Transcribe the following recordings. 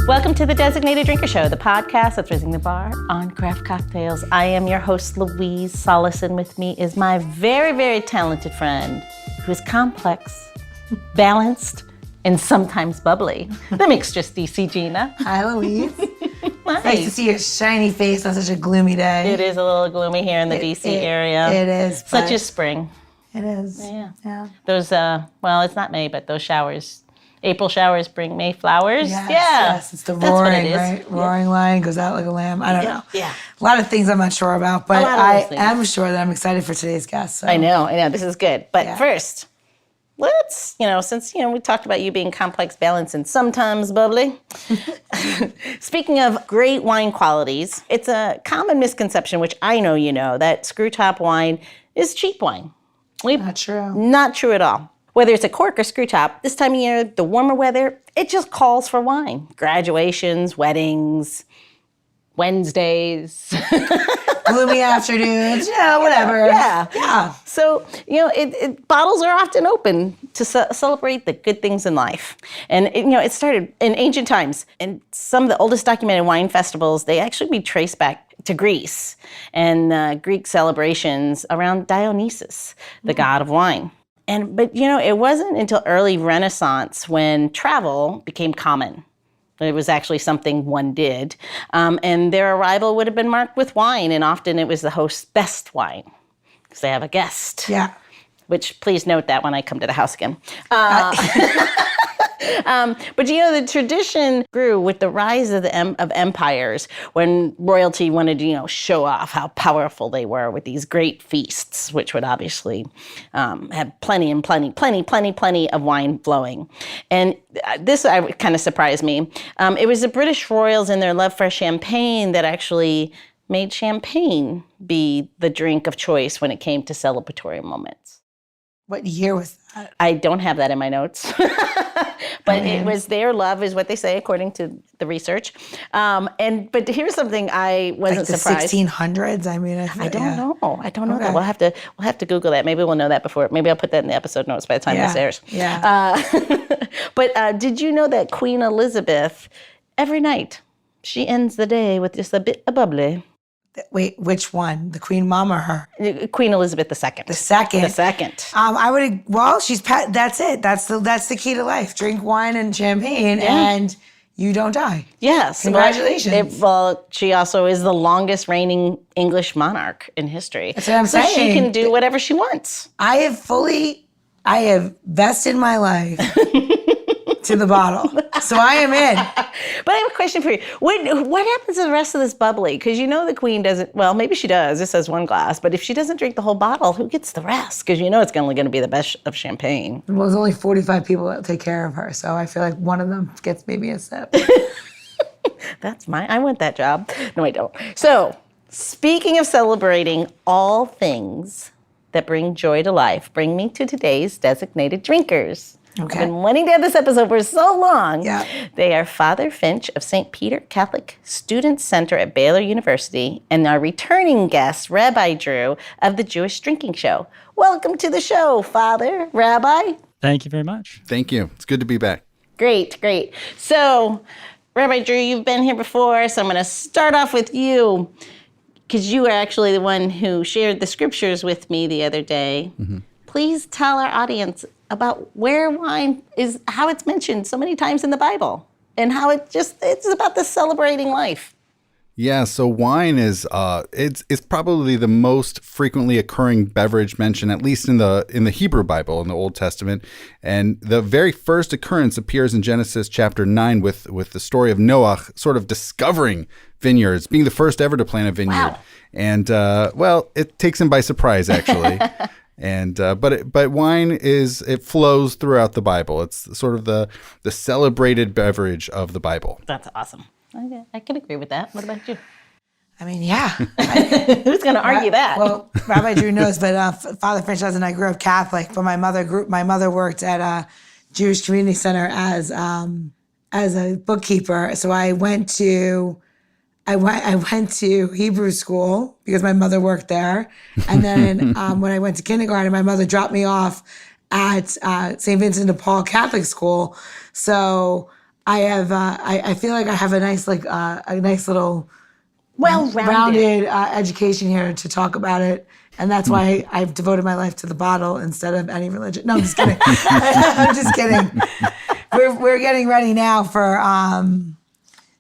Welcome to the Designated Drinker Show, the podcast that's raising the bar on craft cocktails. I am your host, Louise Solis, and with me is my very, very talented friend who is complex, balanced, and sometimes bubbly. The Mixtress DC Gina. Hi, Louise. Nice. Nice to see your shiny face on such a gloomy day. It is a little gloomy here in the DC area. It is. Such as spring. It is. Yeah. Those, well, it's not May, but those showers. April showers bring May flowers. Yes, it's the roaring, right? Roaring lion goes out like a lamb. I don't know. Yeah. A lot of things I'm not sure about, but I am sure that I'm excited for today's guest. So. I know. This is good. But first, let's, since, we talked about you being complex, balanced, and sometimes bubbly. Speaking of great wine qualities, it's a common misconception, which I know you know, that screw top wine is cheap wine. Not true. Not true at all. Whether it's a cork or screw top, this time of year, the warmer weather, it just calls for wine. Graduations, weddings, Wednesdays. Gloomy afternoons, whatever. Yeah. So, bottles are often open to celebrate the good things in life. And, it started in ancient times. And some of the oldest documented wine festivals, they actually be traced back to Greece and Greek celebrations around Dionysus, the god of wine. But it wasn't until early Renaissance when travel became common. It was actually something one did. And their arrival would have been marked with wine, and often it was the host's best wine, because they have a guest. Yeah. Which, please note that when I come to the house again. But the tradition grew with the rise of empires when royalty wanted to, show off how powerful they were with these great feasts, which would obviously have plenty of wine flowing. And this kind of surprised me. It was the British royals and their love for champagne that actually made champagne be the drink of choice when it came to celebratory moments. What year was that? I don't have that in my notes. But it was their love, is what they say, according to the research. But here's something I wasn't surprised. 1600s. I mean, I don't know. I don't know that. We'll have to Google that. Maybe we'll know that before. Maybe I'll put that in the episode notes by the time this airs. Yeah. But did you know that Queen Elizabeth, every night, she ends the day with just a bit of bubbly? Wait, which one? The Queen Mom or her? Queen Elizabeth II. The second. The second. That's it. That's the key to life. Drink wine and champagne and you don't die. Yes. Congratulations. She also is the longest reigning English monarch in history. That's what I'm saying. So she can do whatever she wants. I have vested my life to the bottle. So I am in. But I have a question for you. What happens to the rest of this bubbly? Because the queen doesn't, well, maybe she does. This says one glass. But if she doesn't drink the whole bottle, who gets the rest? Because it's only going to be the best of champagne. Well, there's only 45 people that take care of her. So I feel like one of them gets maybe a sip. I want that job. No, I don't. So, speaking of celebrating all things that bring joy to life, bring me to today's designated drinkers. Okay. I've been wanting to have this episode for so long. Yeah. They are Father Finch of St. Peter Catholic Student Center at Baylor University and our returning guest, Rabbi Drew of the Jewish Drinking Show. Welcome to the show, Father, Rabbi. Thank you very much. Thank you. It's good to be back. Great. So, Rabbi Drew, you've been here before, so I'm going to start off with you, because you are actually the one who shared the scriptures with me the other day. Mm-hmm. Please tell our audience about where wine is, how it's mentioned so many times in the Bible, and how it's about the celebrating life. Yeah, so wine is it's probably the most frequently occurring beverage mentioned, at least in the Hebrew Bible in the Old Testament. And the very first occurrence appears in Genesis chapter 9 with the story of Noah sort of discovering vineyards, being the first ever to plant a vineyard. Wow. And it takes him by surprise, actually. And but wine it flows throughout the Bible. It's sort of the celebrated beverage of the Bible. That's awesome. Okay, I can agree with that. What about you? I mean, yeah. Who's going to argue that? Well, Rabbi Drew knows, but Father Finch does, and I grew up Catholic. But my mother worked at a Jewish community center as a bookkeeper. So I went to Hebrew school because my mother worked there. And then when I went to kindergarten, my mother dropped me off at St. Vincent de Paul Catholic School. So I have I feel like I have a nice little Well-rounded. education here to talk about it. And that's why I've devoted my life to the bottle instead of any religion. No, I'm just kidding. I'm just kidding. We're getting ready now for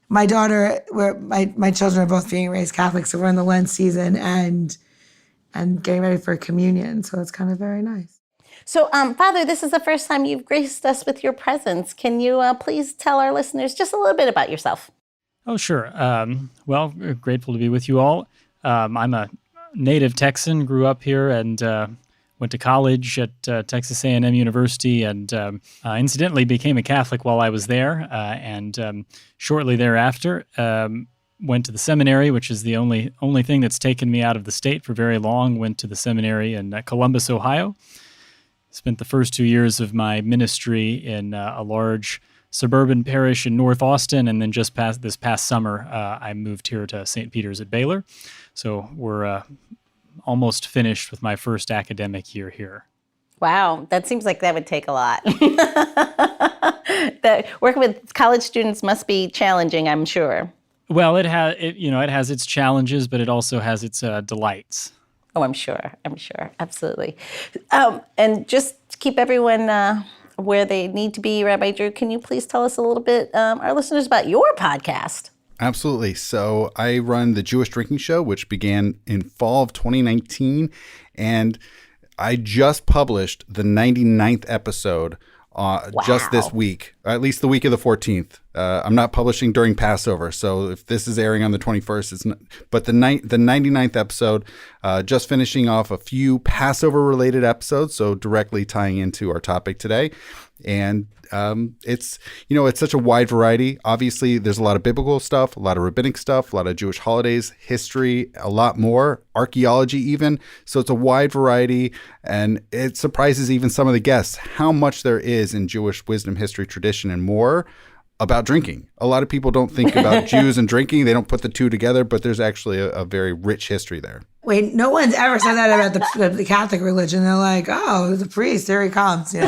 my daughter. My children are both being raised Catholic, so we're in the Lent season and getting ready for communion. So it's kind of very nice. So, Father, this is the first time you've graced us with your presence. Can you please tell our listeners just a little bit about yourself? Oh, sure. Well, grateful to be with you all. I'm a native Texan, grew up here, and went to college at Texas A&M University, and incidentally became a Catholic while I was there. And shortly thereafter, went to the seminary, which is the only thing that's taken me out of the state for very long. Went to the seminary in Columbus, Ohio. Spent the first 2 years of my ministry in a large suburban parish in North Austin, and then this past summer, I moved here to St. Peter's at Baylor. So we're almost finished with my first academic year here. Wow, that seems like that would take a lot. Working with college students must be challenging, I'm sure. Well, it has its challenges, but it also has its delights. Oh, I'm sure, absolutely. And just to keep everyone where they need to be, Rabbi Drew, can you please tell us a little bit, our listeners, about your podcast? Absolutely. So I run the Jewish Drinking Show, which began in fall of 2019, and I just published the 99th episode just this week, at least the week of the 14th. I'm not publishing during Passover, so if this is airing on the 21st, it's not. But the 99th episode, just finishing off a few Passover-related episodes, so directly tying into our topic today. And it's such a wide variety. Obviously, there's a lot of biblical stuff, a lot of rabbinic stuff, a lot of Jewish holidays, history, a lot more, archaeology even. So it's a wide variety, and it surprises even some of the guests how much there is in Jewish wisdom, history, tradition, and more about drinking. A lot of people don't think about Jews and drinking. They don't put the two together, but there's actually a very rich history there. Wait, no one's ever said that about the Catholic religion. They're like, oh, the priest, there he comes, I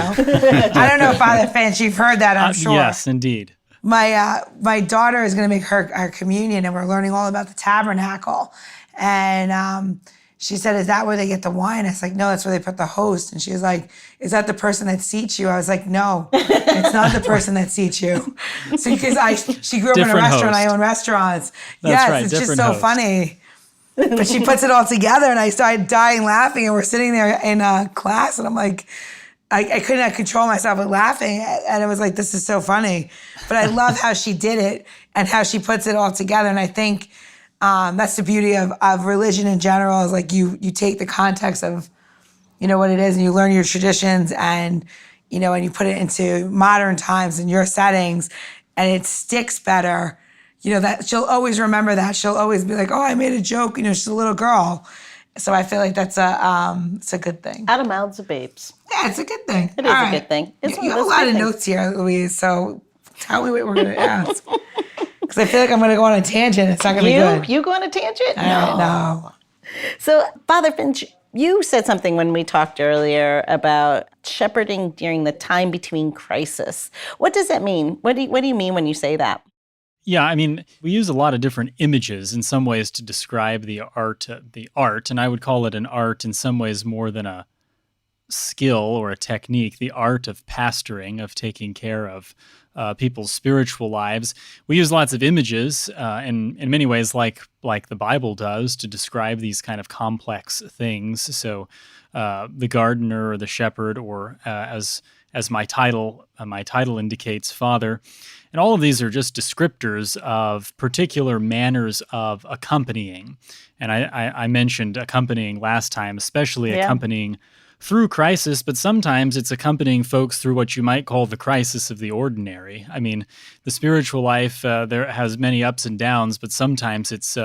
don't know, Father Finch, you've heard that, I'm sure. Yes, indeed. My daughter is going to make her communion, and we're learning all about the tabernacle. And she said, is that where they get the wine? I was like, no, that's where they put the host. And she was like, is that the person that seats you? I was like, no, it's not the person that seats you. So because she grew up in a restaurant, I own restaurants. That's right, it's just different so host. Funny. But she puts it all together, and I started dying laughing, and we're sitting there in class, and I'm like, I could not control myself with laughing, and it was like, this is so funny. But I love how she did it and how she puts it all together, and I think that's the beauty of religion in general, is like you take the context of, what it is, and you learn your traditions, and, and you put it into modern times in your settings, and it sticks better. That she'll always remember that. She'll always be like, oh, I made a joke. She's a little girl. So I feel like that's it's a good thing. Out of mouths of babes. Yeah, it's a good thing. It is a good thing. It's you have a lot of notes here, Louise, so tell me what we're going to ask. Because I feel like I'm going to go on a tangent. It's not going to be good. You go on a tangent? No. So, Father Finch, you said something when we talked earlier about shepherding during the time between crisis. What does that mean? What do you mean when you say that? Yeah, I mean, we use a lot of different images in some ways to describe the art, and I would call it an art in some ways more than a skill or a technique, the art of pastoring, of taking care of people's spiritual lives. We use lots of images in many ways like the Bible does to describe these kind of complex things. So the gardener or the shepherd, or as my title indicates, father. And all of these are just descriptors of particular manners of accompanying. And I mentioned accompanying last time, especially accompanying through crisis, but sometimes it's accompanying folks through what you might call the crisis of the ordinary. I mean, the spiritual life, there has many ups and downs, but sometimes it's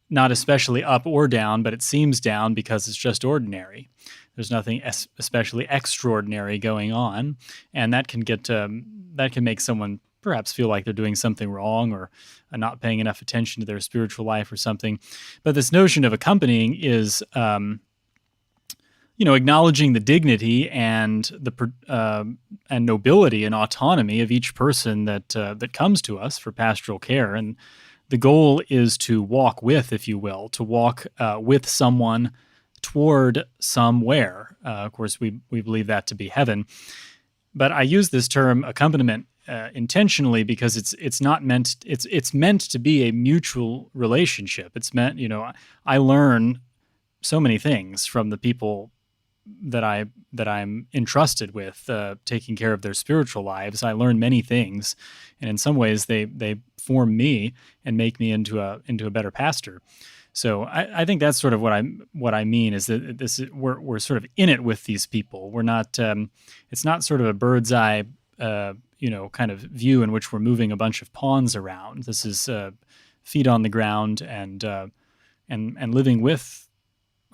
not especially up or down, but it seems down because it's just ordinary. There's nothing especially extraordinary going on, and that can make someone perhaps feel like they're doing something wrong or not paying enough attention to their spiritual life or something. But this notion of accompanying is acknowledging the dignity and and nobility and autonomy of each person that comes to us for pastoral care. And the goal is to walk with, if you will, to walk with someone toward somewhere. Of course, we believe that to be heaven. But I use this term accompaniment intentionally because it's meant to be a mutual relationship. It's meant, I learn so many things from the people that I'm entrusted with, taking care of their spiritual lives. I learn many things, and in some ways they form me and make me into a better pastor. So I think that's sort of what I mean is that we're sort of in it with these people. We're not. It's not sort of a bird's eye, kind of view in which we're moving a bunch of pawns around. This is feet on the ground and living with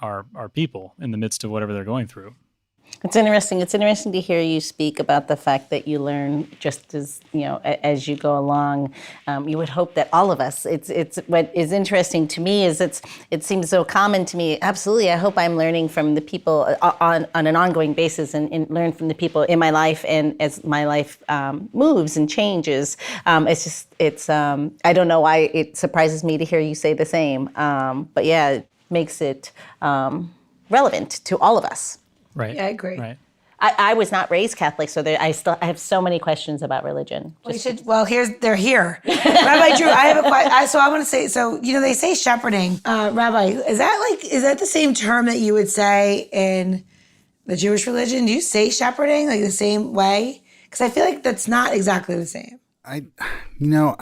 our people in the midst of whatever they're going through. It's interesting. It's interesting to hear you speak about the fact that you learn just as you go along. You would hope that all of us. It's what is interesting to me is it seems so common to me. Absolutely, I hope I'm learning from the people on an ongoing basis and learn from the people in my life and as my life moves and changes. I don't know why it surprises me to hear you say the same. But yeah, it makes it relevant to all of us. Right. Yeah, I agree. Right. I was not raised Catholic, so I have so many questions about religion. They're here. Rabbi Drew, I have a question. So I want to say, they say shepherding. Rabbi, is that the same term that you would say in the Jewish religion? Do you say shepherding like the same way? Because I feel like that's not exactly the same. I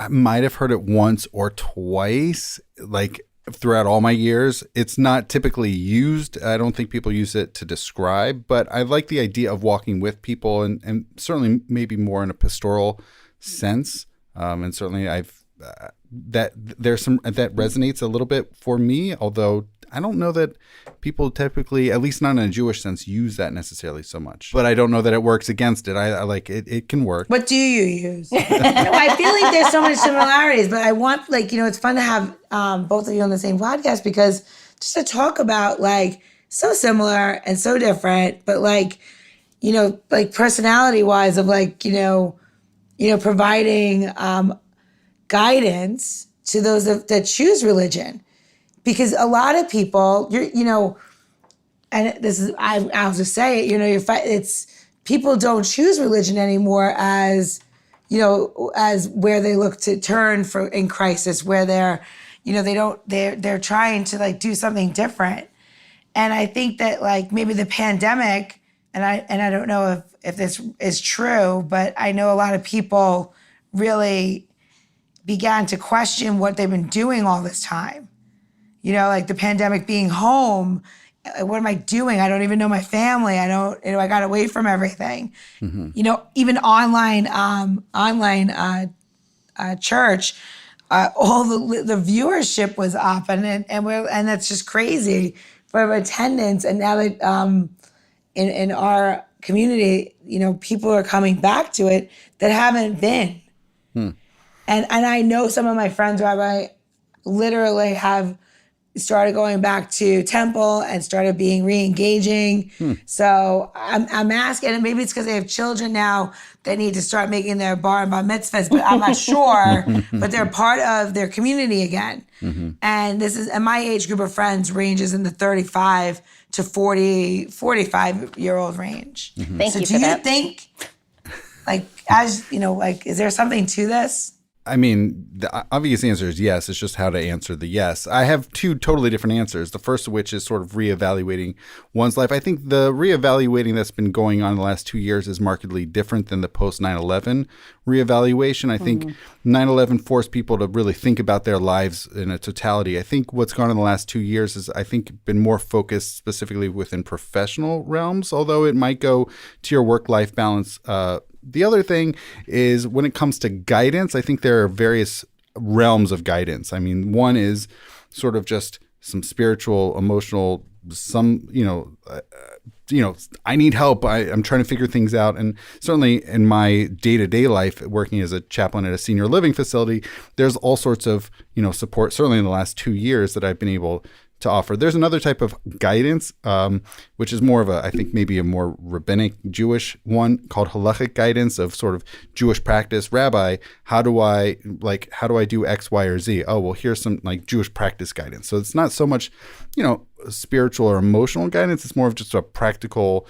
might have heard it once or twice, like throughout all my years. It's not typically used. I don't think people use it to describe, but I like the idea of walking with people and certainly maybe more in a pastoral sense. And certainly that resonates a little bit for me, although I don't know that people typically, at least not in a Jewish sense, use that necessarily so much. But I don't know that it works against it. I like it. It can work. What do you use? I feel like there's so many similarities, but I want, it's fun to have both of you on the same podcast because just to talk about so similar and so different, but personality wise of providing guidance to those that choose religion. Because a lot of people, and this is, I'll just say it, people don't choose religion anymore as where they look to turn for in crisis, where they're trying to do something different. And I think that maybe the pandemic, and I don't know if this is true, but I know a lot of people really began to question what they've been doing all this time. The pandemic being home, what am I doing? I don't even know my family. I got away from everything. Mm-hmm. Even online church, all the viewership was up, and that's just crazy for attendance. And now that in our community, people are coming back to it that haven't been. Hmm. And I know some of my friends, Rabbi, literally have started going back to temple and started being re-engaging. So I'm asking, and maybe it's because they have children now that need to start making their bar and bar mitzvahs, but I'm not sure. But they're part of their community again. Mm-hmm. And my age group of friends ranges in the 35 to 45-year-old range. Mm-hmm. Thank you for do you that. think, is there something to this? I mean, the obvious answer is yes. It's just how to answer the yes. I have two totally different answers. The first of which is sort of reevaluating one's life. I think the reevaluating that's been going on in the last 2 years is markedly different than the post 9/11 reevaluation. I think 9/11 forced people to really think about their lives in a totality. I think what's gone on in the last 2 years is, I think, been more focused specifically within professional realms, although it might go to your work-life balance. The other thing is when it comes to guidance, I think there are various realms of guidance. I mean, one is sort of just some spiritual, emotional, I need help. I'm trying to figure things out. And certainly in my day-to-day life, working as a chaplain at a senior living facility, there's all sorts of, support, certainly in the last 2 years that I've been able to offer. There's another type of guidance, which is more of I think maybe a more rabbinic Jewish one called halachic guidance of sort of Jewish practice. Rabbi, how do I do X, Y, or Z? Oh, well, here's some like Jewish practice guidance. So it's not so much, spiritual or emotional guidance. It's more of just a practical,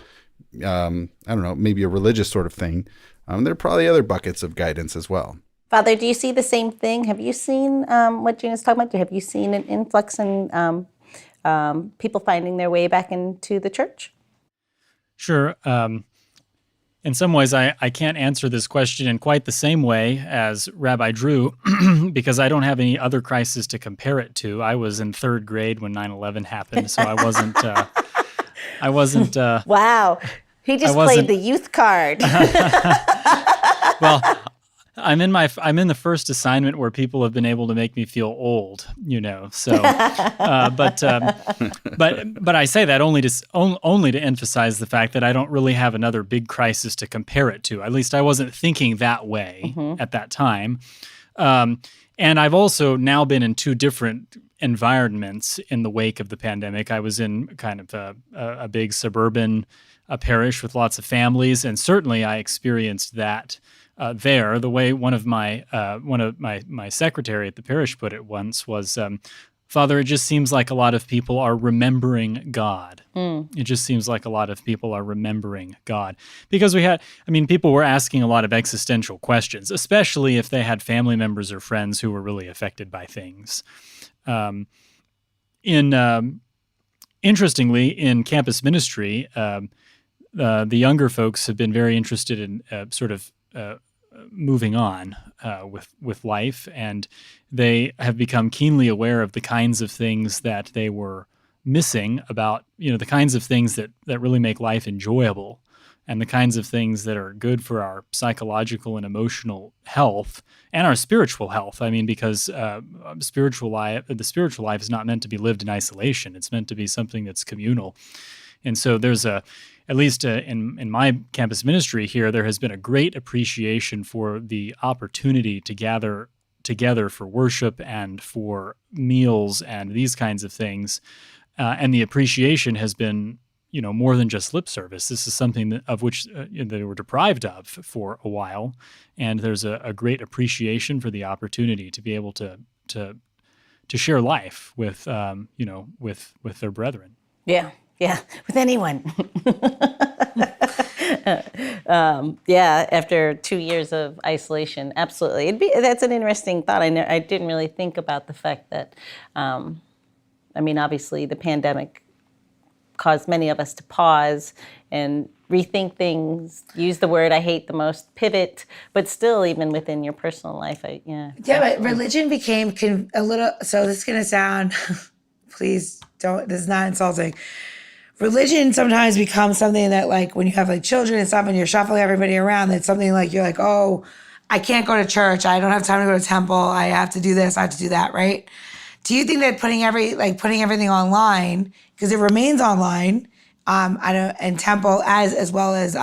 I don't know, maybe a religious sort of thing. There are probably other buckets of guidance as well. Father, do you see the same thing? Have you seen what Gina's talking about? Have you seen an influx in people finding their way back into the church? Sure. In some ways, I can't answer this question in quite the same way as Rabbi Drew because I don't have any other crisis to compare it to. I was in third grade when 9/11 happened, so I wasn't. Wow. He just played the youth card. Well, I'm in the first assignment where people have been able to make me feel old, So, but I say that only to emphasize the fact that I don't really have another big crisis to compare it to. At least I wasn't thinking that way at that time. And I've also now been in two different environments in the wake of the pandemic. I was in kind of a big suburban parish with lots of families, and certainly I experienced that. There, the way one of my secretary at the parish put it once was, Father, it just seems like a lot of people are remembering God. It just seems like a lot of people are remembering God. Because people were asking a lot of existential questions, especially if they had family members or friends who were really affected by things. Interestingly, in campus ministry, the younger folks have been very interested in moving on with life, and they have become keenly aware of the kinds of things that they were missing about, the kinds of things that really make life enjoyable, and the kinds of things that are good for our psychological and emotional health and our spiritual health. Because the spiritual life is not meant to be lived in isolation. It's meant to be something that's communal. And so there's at least in my campus ministry here, there has been a great appreciation for the opportunity to gather together for worship and for meals and these kinds of things. And the appreciation has been, more than just lip service. This is something of which they were deprived of for a while. And there's a great appreciation for the opportunity to be able to share life with, with their brethren. Yeah, with anyone. After 2 years of isolation, absolutely. That's an interesting thought. I didn't really think about the fact that, obviously the pandemic caused many of us to pause and rethink things, use the word I hate the most, pivot, but still even within your personal life, but religion became a little, so this is going to sound, please don't, this is not insulting. Religion sometimes becomes something that, like, when you have like children and stuff and you're shuffling everybody around, that's something like you're like, oh, I can't go to church. I don't have time to go to temple. I have to do this. I have to do that. Right? Do you think that putting everything online, because it remains online, and temple as well as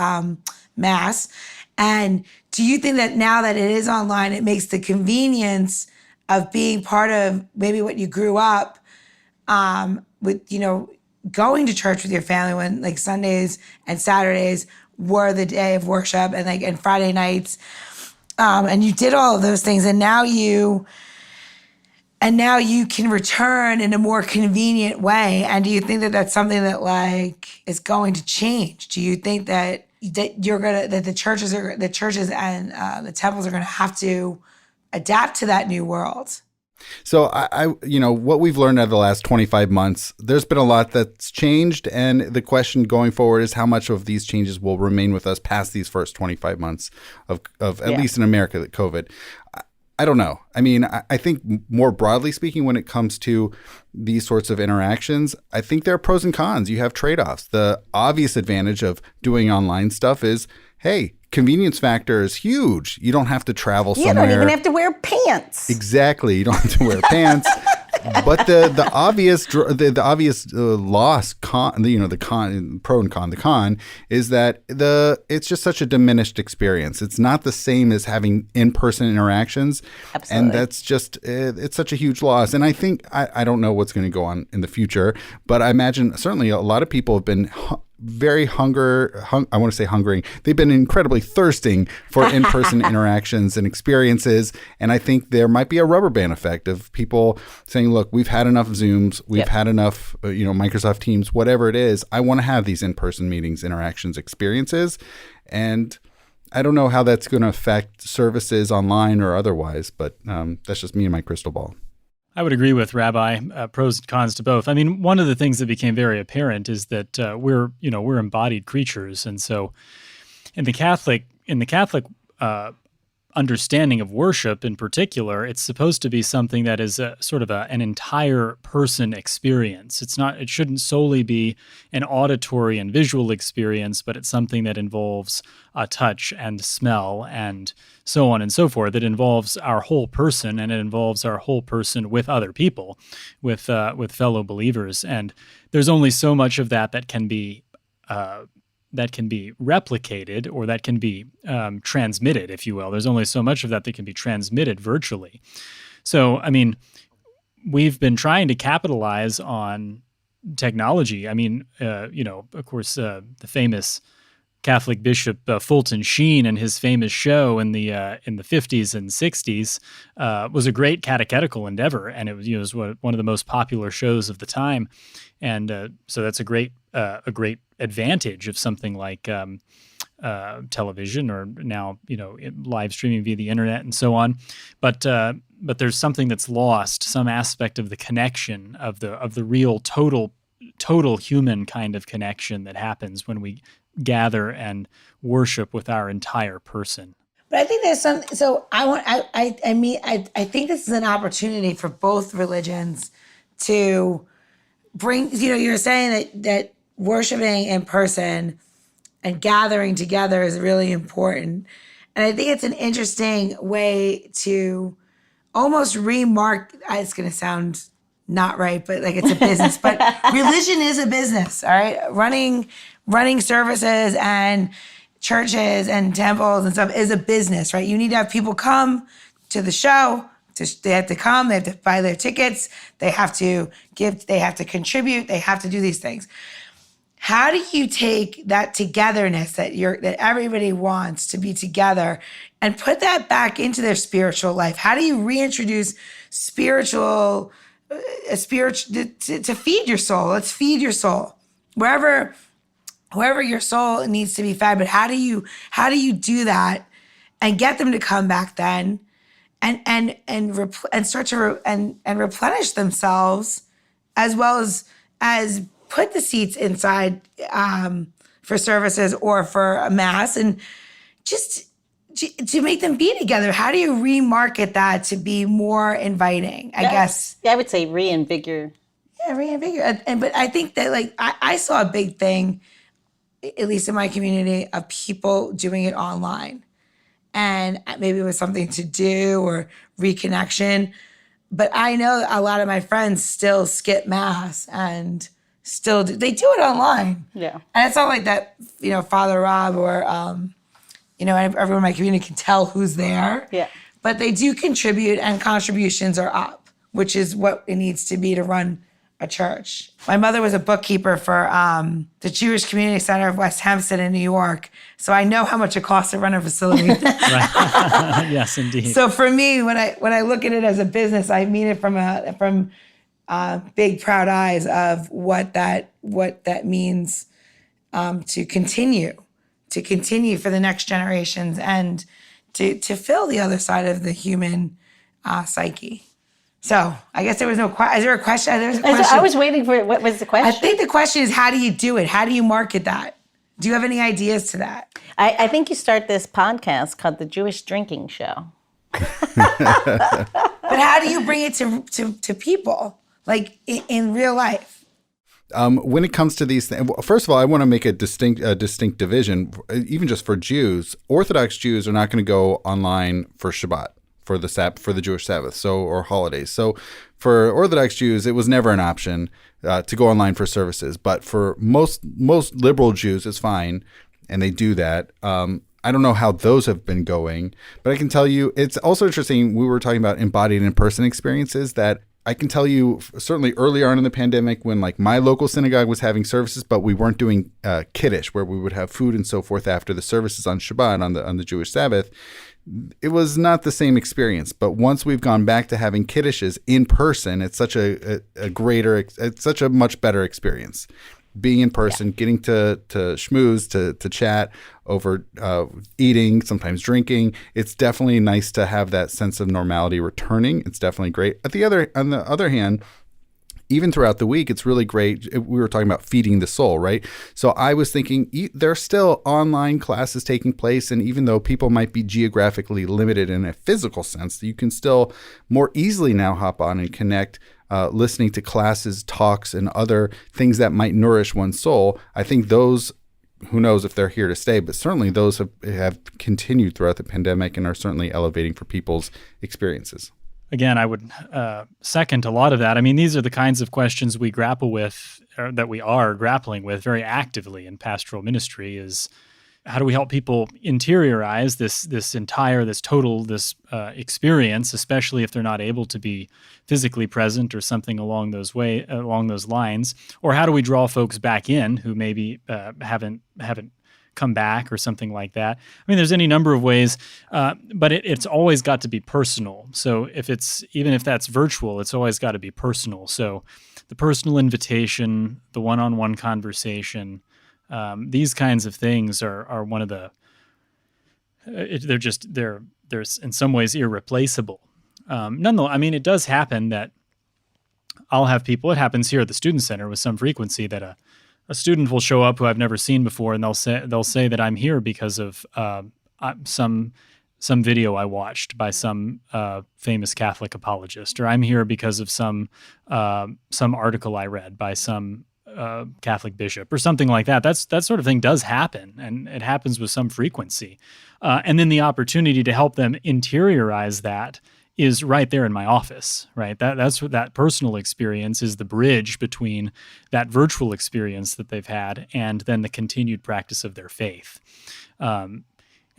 mass, and do you think that now that it is online, it makes the convenience of being part of maybe what you grew up with, going to church with your family when like Sundays and Saturdays were the day of worship and Friday nights, and you did all of those things, and now you can return in a more convenient way? And do you think that that's something that like is going to change? Do you think that the churches and the temples are going to have to adapt to that new world? So I what we've learned out of the last 25 months, there's been a lot that's changed. And the question going forward is how much of these changes will remain with us past these first 25 months of at least in America, that COVID. I don't know. I think more broadly speaking, when it comes to these sorts of interactions, I think there are pros and cons. You have trade-offs. The obvious advantage of doing online stuff is, hey, convenience factor is huge. You don't have to travel somewhere. You don't even have to wear pants. Exactly. You don't have to wear pants. But the obvious loss, the pro and con. The con is that it's just such a diminished experience. It's not the same as having in-person interactions. Absolutely. And that's just it's such a huge loss. And I think I don't know what's going to go on in the future, but I imagine certainly a lot of people have been very I want to say hungering. They've been incredibly thirsting for in-person interactions and experiences. And I think there might be a rubber band effect of people saying, look, we've had enough Zooms. We've had enough, Microsoft Teams, whatever it is. I want to have these in-person meetings, interactions, experiences. And I don't know how that's going to affect services online or otherwise, but that's just me and my crystal ball. I would agree with Rabbi, pros and cons to both. I mean, one of the things that became very apparent is that we're embodied creatures, and so in the Catholic understanding of worship in particular, it's supposed to be something that is sort of an entire person experience. It shouldn't solely be an auditory and visual experience, but it's something that involves touch and smell and so on and so forth. It involves our whole person, and it involves our whole person with other people, with fellow believers. And there's only so much of that can be replicated, or that can be transmitted, if you will. There's only so much of that can be transmitted virtually. So, I mean, we've been trying to capitalize on technology. I mean, of course, the famous Catholic bishop Fulton Sheen and his famous show in the 50s and 60s was a great catechetical endeavor, and it was one of the most popular shows of the time. And so that's a great advantage of something like television, or now live streaming via the internet and so on. But there's something that's lost, some aspect of the connection of the real total human kind of connection that happens when we gather and worship with our entire person. But I think there's some. So I think this is an opportunity for both religions to bring. You're saying that worshiping in person and gathering together is really important, and I think it's an interesting way to almost remark. It's going to sound not right, but like it's a business. But religion is a business, all right? Running services and churches and temples and stuff is a business, right? You need to have people come to the show. They have to come. They have to buy their tickets. They have to give. They have to contribute. They have to do these things. How do you take that togetherness that everybody wants to be together and put that back into their spiritual life? How do you reintroduce to feed your soul? Let's feed your soul wherever your soul needs to be fed. But how do you do that and get them to come back then and start to replenish themselves, as well as put the seats inside for services or for a mass, and just to make them be together? How do you remarket that to be more inviting? I guess. I would say reinvigorate. Yeah, reinvigorate. But I think that I saw a big thing, at least in my community, of people doing it online. And maybe it was something to do or reconnection. But I know a lot of my friends still skip mass and they do it online. Yeah. And it's not like that, Father Rob or, everyone in my community can tell who's there. Yeah. But they do contribute, and contributions are up, which is what it needs to be to run a church. My mother was a bookkeeper for the Jewish Community Center of West Hempstead in New York, so I know how much it costs to run a facility. Yes, indeed. So for me, when I look at it as a business, I mean it from big proud eyes of what that means to continue for the next generations and to fill the other side of the human psyche. So I guess there was no question. Is there a question? There's a question. I was waiting for it. What was the question? I think the question is, how do you do it? How do you market that? Do you have any ideas to that? I think you start this podcast called The Jewish Drinking Show. But how do you bring it to people, like in real life? When it comes to these things, first of all, I want to make a distinct division, even just for Jews. Orthodox Jews are not going to go online for Shabbat, for the Jewish Sabbath, or holidays. So for Orthodox Jews, it was never an option to go online for services. But for most liberal Jews, it's fine, and they do that. I don't know how those have been going, but I can tell you it's also interesting. We were talking about embodied in-person experiences that I can tell you certainly early on in the pandemic when like my local synagogue was having services, but we weren't doing kiddush where we would have food and so forth after the services on Shabbat on the Jewish Sabbath. It was not the same experience. But once we've gone back to having kiddushes in person, it's such it's such a much better experience. Being in person, getting to schmooze, to chat over eating, sometimes drinking. It's definitely nice to have that sense of normality returning. It's definitely great. On the other hand, even throughout the week, it's really great. We were talking about feeding the soul, right? So I was thinking there's still online classes taking place. And even though people might be geographically limited in a physical sense, you can still more easily now hop on and connect listening to classes, talks, and other things that might nourish one's soul. I think those, who knows if they're here to stay, but certainly those have continued throughout the pandemic and are certainly elevating for people's experiences. Again, I would second a lot of that. I mean, these are the kinds of questions we grapple with, or that we are grappling with very actively in pastoral ministry, is how do we help people interiorize this experience, especially if they're not able to be physically present or something along those lines, or how do we draw folks back in who maybe haven't come back or something like that? I mean, there's any number of ways, but it's always got to be personal. So even if that's virtual, it's always got to be personal. So the personal invitation, the one-on-one conversation. These kinds of things are one of the. They're in some ways irreplaceable. Nonetheless, I mean, it does happen that I'll have people. It happens here at the Student Center with some frequency that a student will show up who I've never seen before, and they'll say that I'm here because of some video I watched by some famous Catholic apologist, or I'm here because of some article I read by some Catholic bishop or something like that. That sort of thing does happen, and it happens with some frequency. And then the opportunity to help them interiorize that is right there in my office, right? That's what that personal experience is, the bridge between that virtual experience that they've had and then the continued practice of their faith. And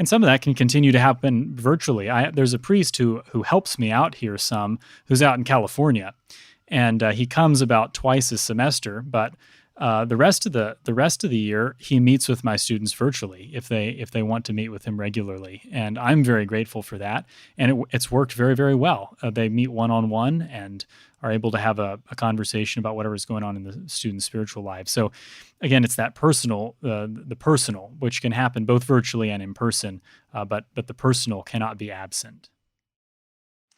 some of that can continue to happen virtually. There's a priest who helps me out here who's out in California. And he comes about twice a semester, but the rest of the year he meets with my students virtually if they want to meet with him regularly, and I'm very grateful for that. And it's worked very, very well. They meet one-on-one and are able to have a conversation about whatever's going on in the student's spiritual life. So again, it's that personal, the personal, which can happen both virtually and in person, but the personal cannot be absent.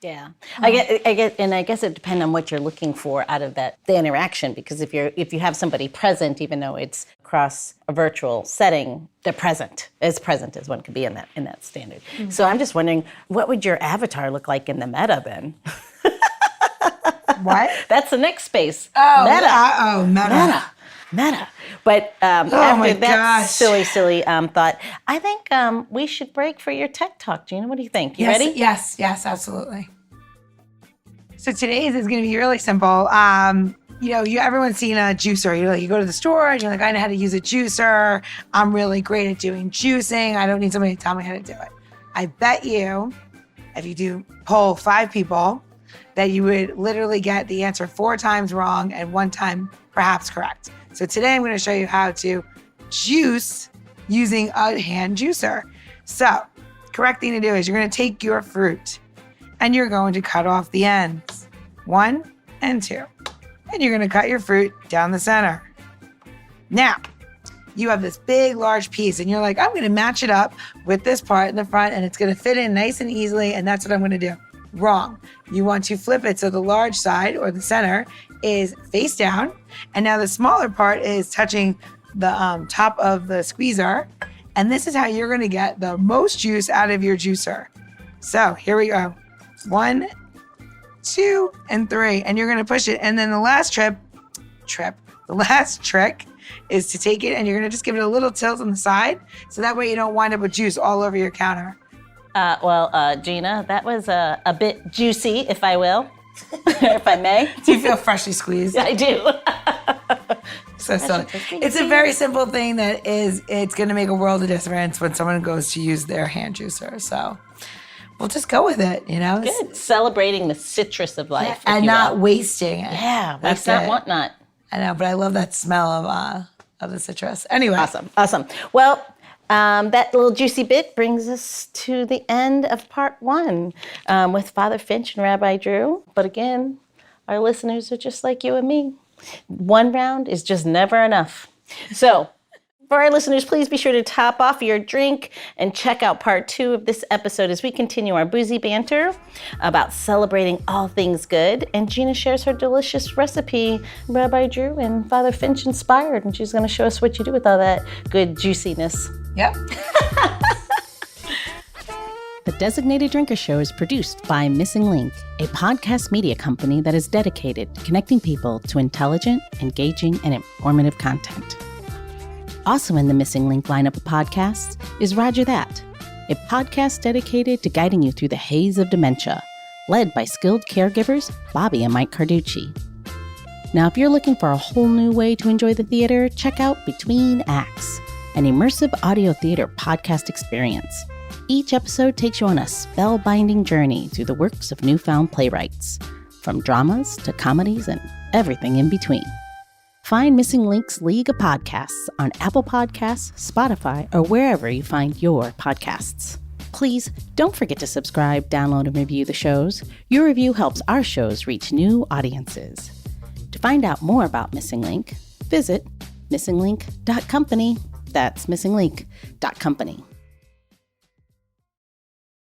Yeah, I get, and I guess it depends on what you're looking for out of the interaction. Because if you have somebody present, even though it's across a virtual setting, they're present as one could be in that standard. Mm-hmm. So I'm just wondering, what would your avatar look like in the meta then? What? That's the next space. Oh, meta. Meta. But after that silly thought, I think we should break for your tech talk. Gina, what do you think? You ready? Yes, absolutely. So today's is going to be really simple. Everyone's seen a juicer. You go to the store and you're like, I know how to use a juicer. I'm really great at doing juicing. I don't need somebody to tell me how to do it. I bet you, if you do poll 5 people, that you would literally get the answer 4 times wrong and 1 time perhaps correct. So today I'm going to show you how to juice using a hand juicer. So correct thing to do is you're going to take your fruit and you're going to cut off the ends, 1 and 2. And you're going to cut your fruit down the center. Now, you have this big, large piece and you're like, I'm going to match it up with this part in the front and it's going to fit in nice and easily, and that's what I'm going to do. Wrong. You want to flip it so the large side or the center is face down, and now the smaller part is touching the top of the squeezer, and this is how you're going to get the most juice out of your juicer. So here we go. 1, 2, and 3, and you're going to push it, and then the last trick is to take it and you're going to just give it a little tilt on the side, so that way you don't wind up with juice all over your counter. Gina, that was a bit juicy, if I will, if I may. Do you feel freshly squeezed? I do. So silly. It's a very simple thing it's going to make a world of difference when someone goes to use their hand juicer. So we'll just go with it, you know? Good. Celebrating the citrus of life. And not wasting it. Yeah, That's waste not, it. want not. I know, but I love that smell of the citrus. Anyway. Awesome. Well, that little juicy bit brings us to the end of part 1 with Father Finch and Rabbi Drew. But again, our listeners are just like you and me. 1 round is just never enough. So, for our listeners, please be sure to top off your drink and check out part 2 of this episode as we continue our boozy banter about celebrating all things good. And Gina shares her delicious recipe, Rabbi Drew and Father Finch inspired, and she's going to show us what you do with all that good juiciness. Yep. The Designated Drinker Show is produced by Missing Link, a podcast media company that is dedicated to connecting people to intelligent, engaging, and informative content. Also in the Missing Link lineup of podcasts is Rodger That, a podcast dedicated to guiding you through the haze of dementia, led by skilled caregivers Bobbi and Mike Carducci. Now, if you're looking for a whole new way to enjoy the theater, check out Between Acts, an immersive audio theater podcast experience. Each episode takes you on a spellbinding journey through the works of newfound playwrights, from dramas to comedies and everything in between. Find Missing Link's League of Podcasts on Apple Podcasts, Spotify, or wherever you find your podcasts. Please don't forget to subscribe, download, and review the shows. Your review helps our shows reach new audiences. To find out more about Missing Link, visit missinglink.company. That's missinglink.company.